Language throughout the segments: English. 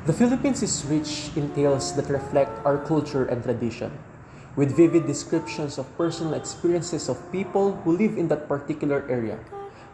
The Philippines is rich in tales that reflect our culture and tradition, with vivid descriptions of personal experiences of people who live in that particular area.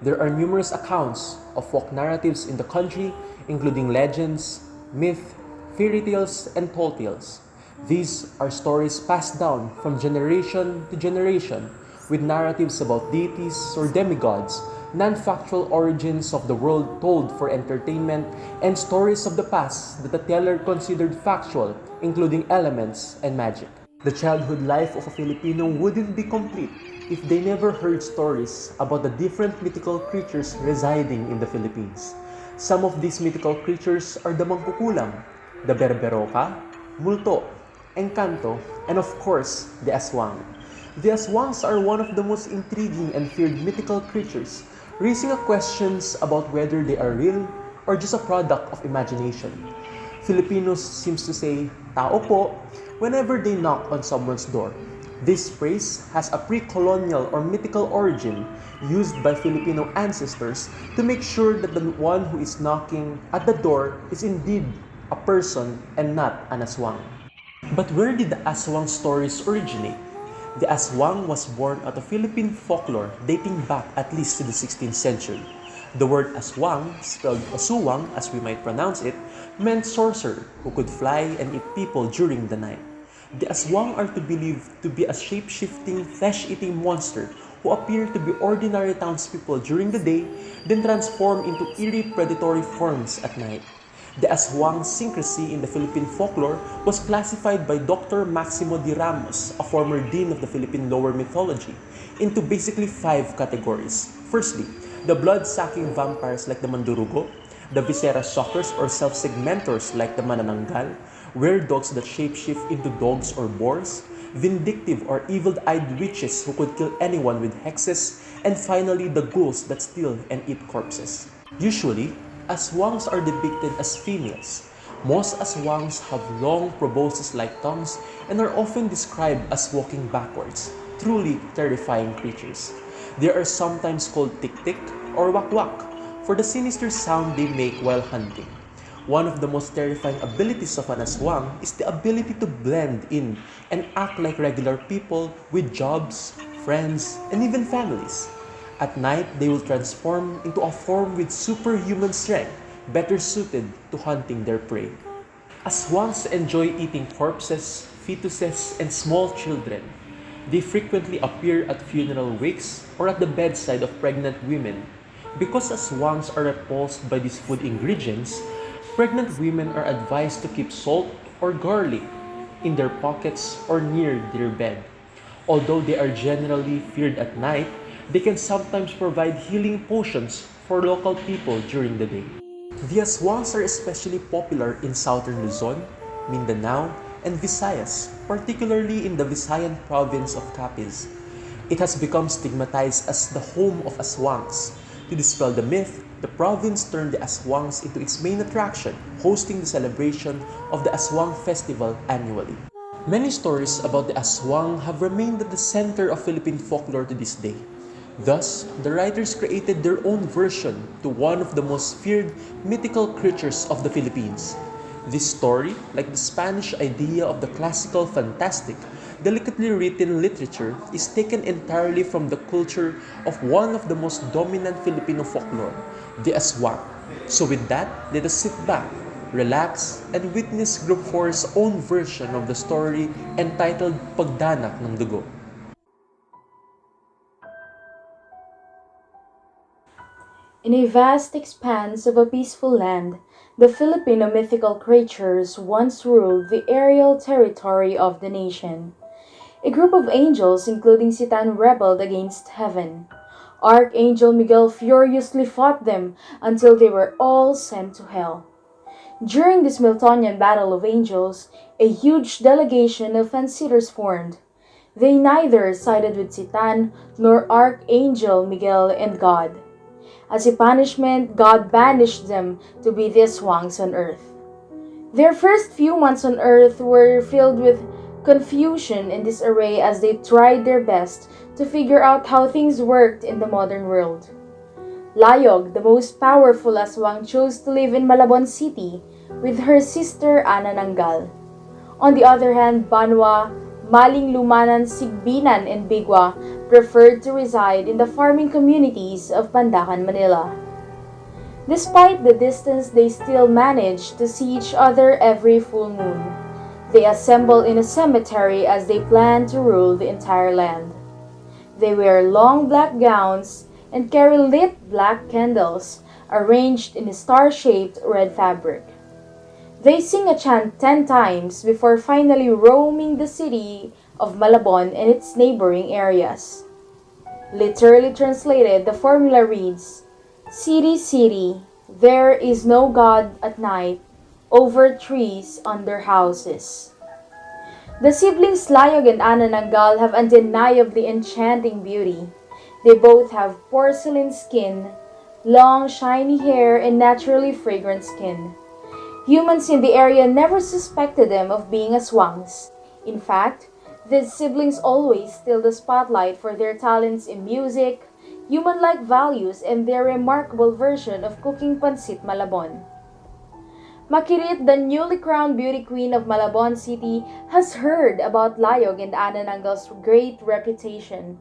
There are numerous accounts of folk narratives in the country, including legends, myth, fairy tales, and tall tales. These are stories passed down from generation to generation, with narratives about deities or demigods, non-factual origins of the world told for entertainment, and stories of the past that the teller considered factual, including elements and magic. The childhood life of a Filipino wouldn't be complete if they never heard stories about the different mythical creatures residing in the Philippines. Some of these mythical creatures are the mangkukulam, the berberoka, multo, encanto, and of course, the aswang. The aswangs are one of the most intriguing and feared mythical creatures, raising questions about whether they are real or just a product of imagination. Filipinos seems to say, "Tao po," whenever they knock on someone's door. This phrase has a pre-colonial or mythical origin used by Filipino ancestors to make sure that the one who is knocking at the door is indeed a person and not an aswang. But where did the aswang stories originate? The aswang was born out of Philippine folklore dating back at least to the 16th century. The word aswang, spelled asuwang as we might pronounce it, meant sorcerer who could fly and eat people during the night. The aswang are to believed to be a shape-shifting, flesh-eating monster who appear to be ordinary townspeople during the day, then transform into eerie predatory forms at night. The aswang syncrecy in the Philippine folklore was classified by Dr. Maximo de Ramos, a former dean of the Philippine lower mythology, into basically 5 categories. Firstly, the blood-sucking vampires like the Mandurugo, the viscera suckers or self-segmentors like the Manananggal, were-dogs that shapeshift into dogs or boars, vindictive or evil-eyed witches who could kill anyone with hexes, and finally the ghouls that steal and eat corpses. Usually, aswangs are depicted as females. Most aswangs have long proboscis-like tongues and are often described as walking backwards, truly terrifying creatures. They are sometimes called tik-tik or wak-wak for the sinister sound they make while hunting. One of the most terrifying abilities of an aswang is the ability to blend in and act like regular people with jobs, friends, and even families. At night, they will transform into a form with superhuman strength, better suited to hunting their prey. Aswangs enjoy eating corpses, fetuses, and small children. They frequently appear at funeral wakes or at the bedside of pregnant women. Because aswangs are repulsed by these food ingredients, pregnant women are advised to keep salt or garlic in their pockets or near their bed. Although they are generally feared at night, they can sometimes provide healing potions for local people during the day. The aswangs are especially popular in southern Luzon, Mindanao, and Visayas, particularly in the Visayan province of Capiz. It has become stigmatized as the home of aswangs. To dispel the myth, the province turned the aswangs into its main attraction, hosting the celebration of the Aswang Festival annually. Many stories about the aswang have remained at the center of Philippine folklore to this day. Thus, the writers created their own version to one of the most feared mythical creatures of the Philippines. This story, like the Spanish idea of the classical fantastic, delicately written literature is taken entirely from the culture of one of the most dominant Filipino folklore, the aswang. So with that, let us sit back, relax, and witness Group 4's own version of the story entitled Pagdanak ng Dugo. In a vast expanse of a peaceful land, the Filipino mythical creatures once ruled the aerial territory of the nation. A group of angels, including Satan, rebelled against heaven. Archangel Miguel furiously fought them until they were all sent to hell. During this Miltonian battle of angels, a huge delegation of fence-sitters formed. They neither sided with Satan nor Archangel Miguel and God. As a punishment, God banished them to be the swangs on earth. Their first few months on earth were filled with confusion and disarray as they tried their best to figure out how things worked in the modern world. Layog, the most powerful aswang, chose to live in Malabon City, with her sister Anananggal. On the other hand, Banwa, Maling Lumanan, Sigbinan, and Bigwa preferred to reside in the farming communities of Pandacan, Manila. Despite the distance, they still managed to see each other every full moon. They assemble in a cemetery as they plan to rule the entire land. They wear long black gowns and carry lit black candles arranged in a star-shaped red fabric. They sing a chant 10 times before finally roaming the city of Malabon and its neighboring areas. Literally translated, the formula reads, "City, city, there is no God at night, over trees, under houses." The siblings Layog and Anananggal have undeniably enchanting beauty. They both have porcelain skin, long shiny hair, and naturally fragrant skin. Humans in the area never suspected them of being aswangs. In fact, these siblings always steal the spotlight for their talents in music, human-like values, and their remarkable version of cooking pancit Malabon. Makirit, the newly crowned beauty queen of Malabon City, has heard about Layog and Anananggal's great reputation.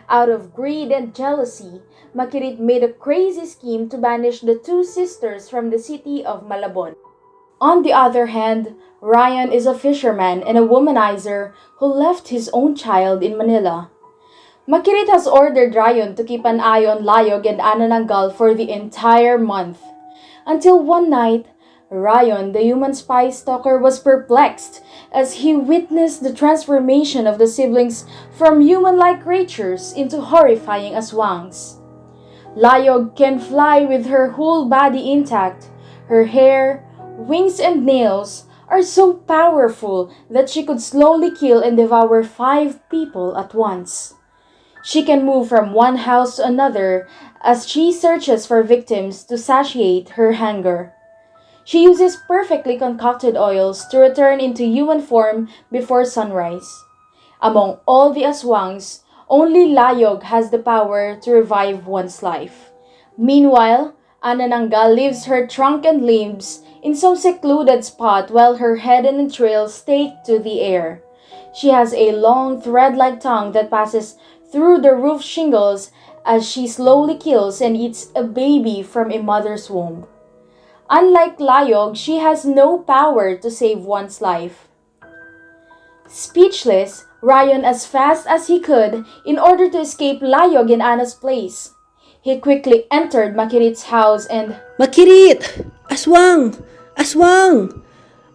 Out of greed and jealousy, Makirit made a crazy scheme to banish the two sisters from the city of Malabon. On the other hand, Ryan is a fisherman and a womanizer who left his own child in Manila. Makirit has ordered Ryan to keep an eye on Layog and Anananggal for the entire month. Until one night, Ryan, the human spy stalker, was perplexed as he witnessed the transformation of the siblings from human-like creatures into horrifying aswangs. Layog can fly with her whole body intact. Her hair, wings, and nails are so powerful that she could slowly kill and devour 5 people at once. She can move from one house to another as she searches for victims to satiate her hunger. She uses perfectly concocted oils to return into human form before sunrise. Among all the aswangs, only Layog has the power to revive one's life. Meanwhile, Anananggal leaves her trunk and limbs in some secluded spot while her head and entrails take to the air. She has a long thread-like tongue that passes through the roof shingles as she slowly kills and eats a baby from a mother's womb. Unlike Layog, she has no power to save one's life. Speechless, Ryan as fast as he could in order to escape Layog in Anna's place. He quickly entered Makirit's house and, Makirit! Aswang! Aswang!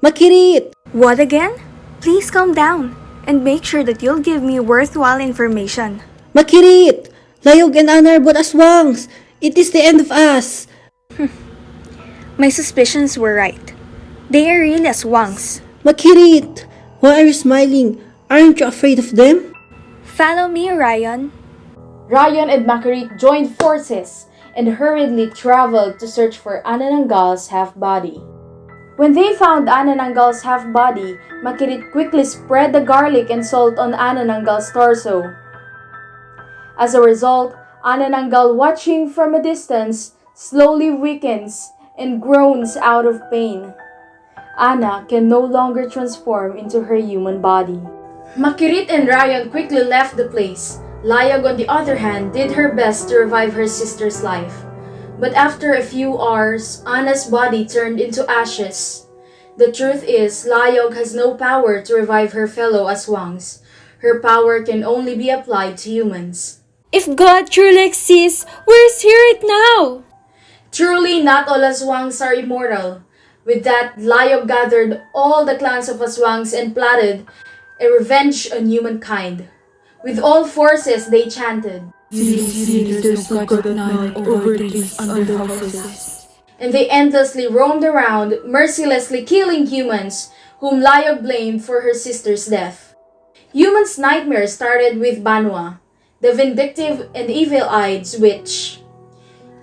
Makirit! What again? Please calm down and make sure that you'll give me worthwhile information. Makirit! Layog and Anna are both aswangs! It is the end of us! My suspicions were right. They are really aswangs. Makirit! Why are you smiling? Aren't you afraid of them? Follow me, Ryan. Ryan and Makirit joined forces and hurriedly traveled to search for Anananggal's half-body. When they found Anananggal's half-body, Makirit quickly spread the garlic and salt on Anananggal's torso. As a result, Anananggal, watching from a distance, slowly weakens and groans out of pain. Anna can no longer transform into her human body. Makirit and Ryan quickly left the place. Layog, on the other hand, did her best to revive her sister's life. But after a few hours, Anna's body turned into ashes. The truth is, Layog has no power to revive her fellow aswangs. Her power can only be applied to humans. If God truly exists, where's he right now? Truly, not all aswangs are immortal. With that, Layog gathered all the clans of aswangs and plotted a revenge on humankind. With all forces, they chanted, and they endlessly roamed around, mercilessly killing humans, whom Layog blamed for her sister's death. Humans' nightmare started with Banwa, the vindictive and evil-eyed witch.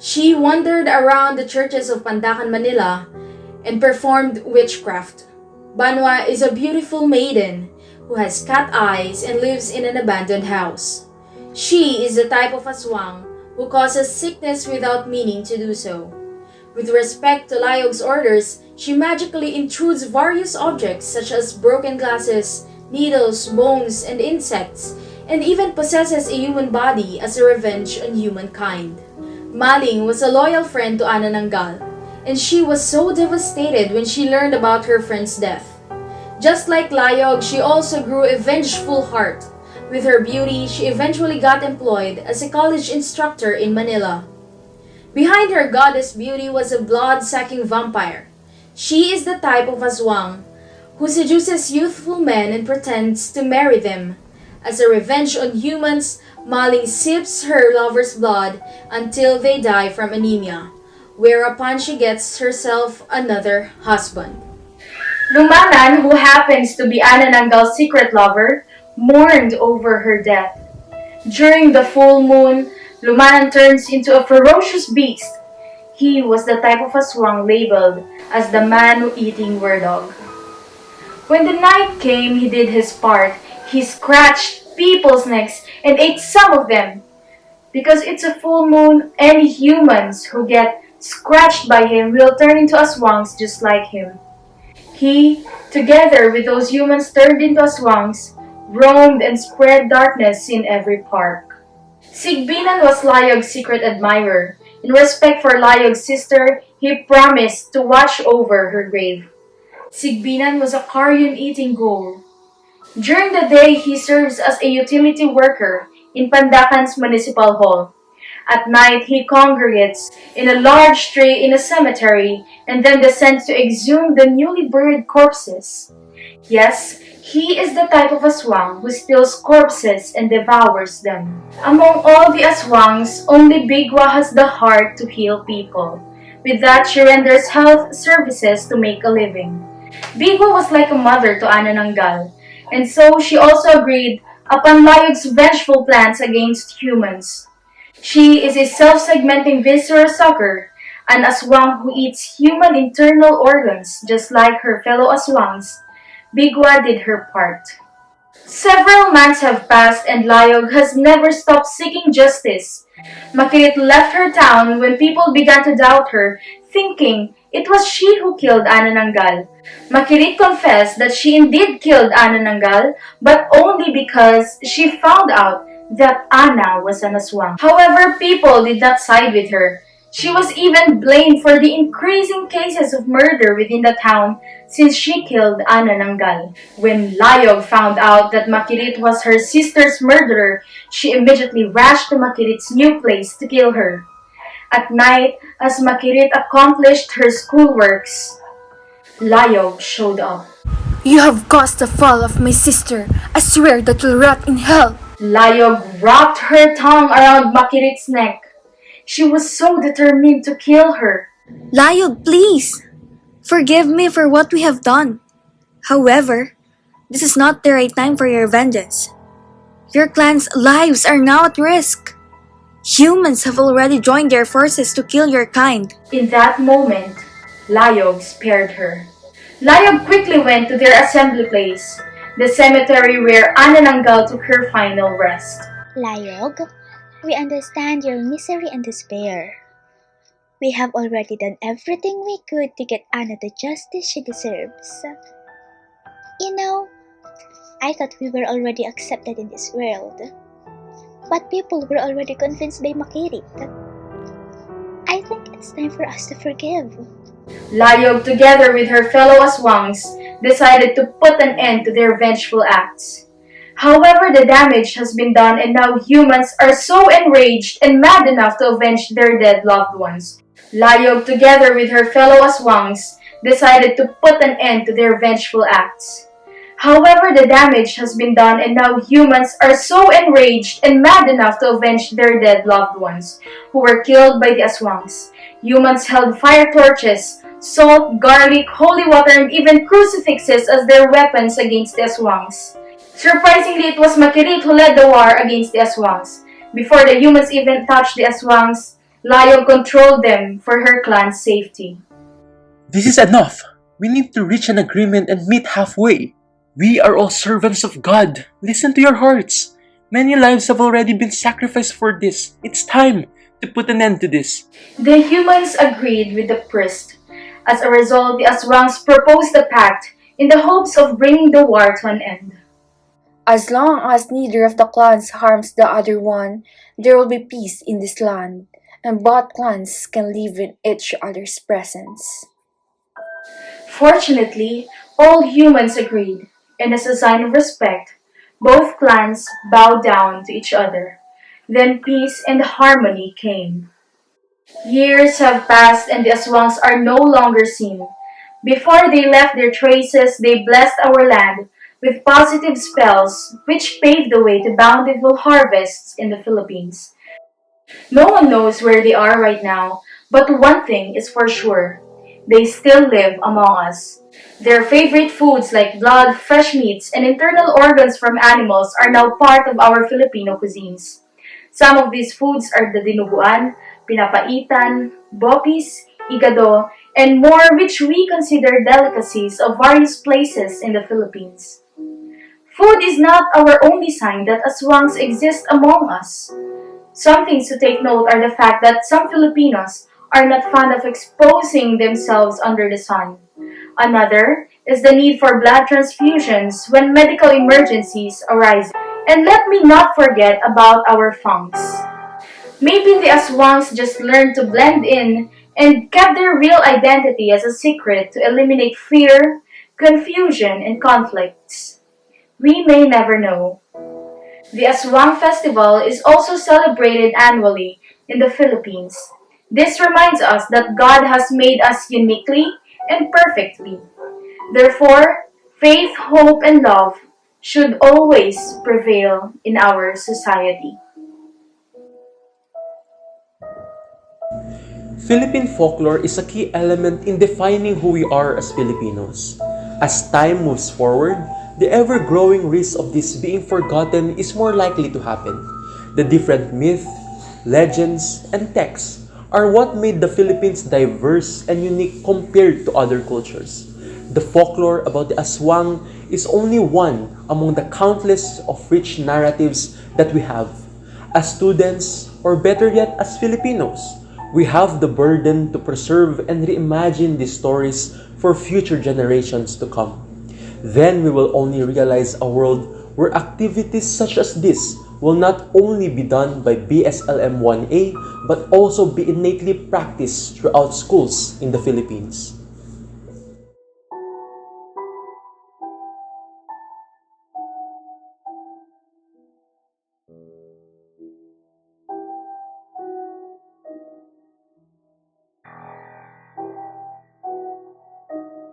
She wandered around the churches of Pandacan, Manila, and performed witchcraft. Banwa is a beautiful maiden who has cat eyes and lives in an abandoned house. She is the type of aswang who causes sickness without meaning to do so. With respect to Layog's orders, she magically intrudes various objects such as broken glasses, needles, bones, and insects, and even possesses a human body as a revenge on humankind. Maling was a loyal friend to Anananggal, and she was so devastated when she learned about her friend's death. Just like Layog, she also grew a vengeful heart. With her beauty, she eventually got employed as a college instructor in Manila. Behind her goddess beauty was a blood-sucking vampire. She is the type of aswang who seduces youthful men and pretends to marry them. As a revenge on humans, Maling sips her lover's blood until they die from anemia, whereupon she gets herself another husband. Lumanan, who happens to be Anananggal's secret lover, mourned over her death. During the full moon, Lumanan turns into a ferocious beast. He was the type of aswang labeled as the man-eating were-dog. When the night came, he did his part. He scratched people's necks and ate some of them. Because it's a full moon, any humans who get scratched by him will turn into aswangs just like him. He, together with those humans turned into aswangs, roamed and spread darkness in every park. Sigbinan was Layog's secret admirer. In respect for Layog's sister, he promised to watch over her grave. Sigbinan was a carrion-eating ghoul. During the day, he serves as a utility worker in Pandakan's municipal hall. At night, he congregates in a large tree in a cemetery and then descends to exhume the newly buried corpses. Yes, he is the type of aswang who steals corpses and devours them. Among all the aswangs, only Bigwa has the heart to heal people. With that, she renders health services to make a living. Bigwa was like a mother to Anananggal, and so she also agreed upon Layog's vengeful plans against humans. She is a self-segmenting visceral sucker, an aswang who eats human internal organs just like her fellow aswangs. Bigwa did her part. Several months have passed and Layog has never stopped seeking justice. Makirit left her town when people began to doubt her, thinking it was she who killed Anananggal. Makirit confessed that she indeed killed Anananggal, but only because she found out that Ana was an aswang. However, people did not side with her. She was even blamed for the increasing cases of murder within the town since she killed Anananggal. When Layog found out that Makirit was her sister's murderer, she immediately rushed to Makirit's new place to kill her. At night, as Makirit accomplished her schoolworks, Layog showed up. You have caused the fall of my sister. I swear that you'll rot in hell. Layog wrapped her tongue around Makirit's neck. She was so determined to kill her. Layog, please! Forgive me for what we have done. However, this is not the right time for your vengeance. Your clan's lives are now at risk. Humans have already joined their forces to kill your kind. In that moment, Layog spared her. Layog quickly went to their assembly place, the cemetery where Anananggal took her final rest. Layog, we understand your misery and despair. We have already done everything we could to get Anna the justice she deserves. You know, I thought we were already accepted in this world. But people were already convinced by Makirit. I think it's time for us to forgive. Layog, together with her fellow aswangs, decided to put an end to their vengeful acts. However, the damage has been done and now humans are so enraged and mad enough to avenge their dead loved ones. Layog, together with her fellow aswangs, decided to put an end to their vengeful acts. However, the damage has been done and now humans are so enraged and mad enough to avenge their dead loved ones who were killed by the aswangs. Humans held fire torches, salt, garlic, holy water, and even crucifixes as their weapons against the aswangs. Surprisingly, it was Makirit who led the war against the aswangs. Before the humans even touched the aswangs, Layog controlled them for her clan's safety. This is enough. We need to reach an agreement and meet halfway. We are all servants of God. Listen to your hearts. Many lives have already been sacrificed for this. It's time to put an end to this. The humans agreed with the priest. As a result, the Aswangs proposed a pact in the hopes of bringing the war to an end. As long as neither of the clans harms the other one, there will be peace in this land, and both clans can live in each other's presence. Fortunately, all humans agreed, and as a sign of respect, both clans bowed down to each other. Then peace and harmony came. Years have passed and the Aswangs are no longer seen. Before they left their traces, they blessed our land with positive spells which paved the way to bountiful harvests in the Philippines. No one knows where they are right now, but one thing is for sure. They still live among us. Their favorite foods like blood, fresh meats, and internal organs from animals are now part of our Filipino cuisines. Some of these foods are the dinuguan, pinapaitan, bopis, igado, and more which we consider delicacies of various places in the Philippines. Food is not our only sign that aswangs exist among us. Some things to take note are the fact that some Filipinos are not fond of exposing themselves under the sun. Another is the need for blood transfusions when medical emergencies arise. And let me not forget about our funks. Maybe the Aswangs just learned to blend in and kept their real identity as a secret to eliminate fear, confusion, and conflicts. We may never know. The Aswang Festival is also celebrated annually in the Philippines. This reminds us that God has made us uniquely and perfectly. Therefore, faith, hope, and love should always prevail in our society. Philippine folklore is a key element in defining who we are as Filipinos. As time moves forward, the ever-growing risk of this being forgotten is more likely to happen. The different myths, legends, and texts are what made the Philippines diverse and unique compared to other cultures. The folklore about the aswang is only one among the countless of rich narratives that we have. As students, or better yet as Filipinos, we have the burden to preserve and reimagine these stories for future generations to come. Then we will only realize a world where activities such as this will not only be done by BSLM 1A but also be innately practiced throughout schools in the Philippines.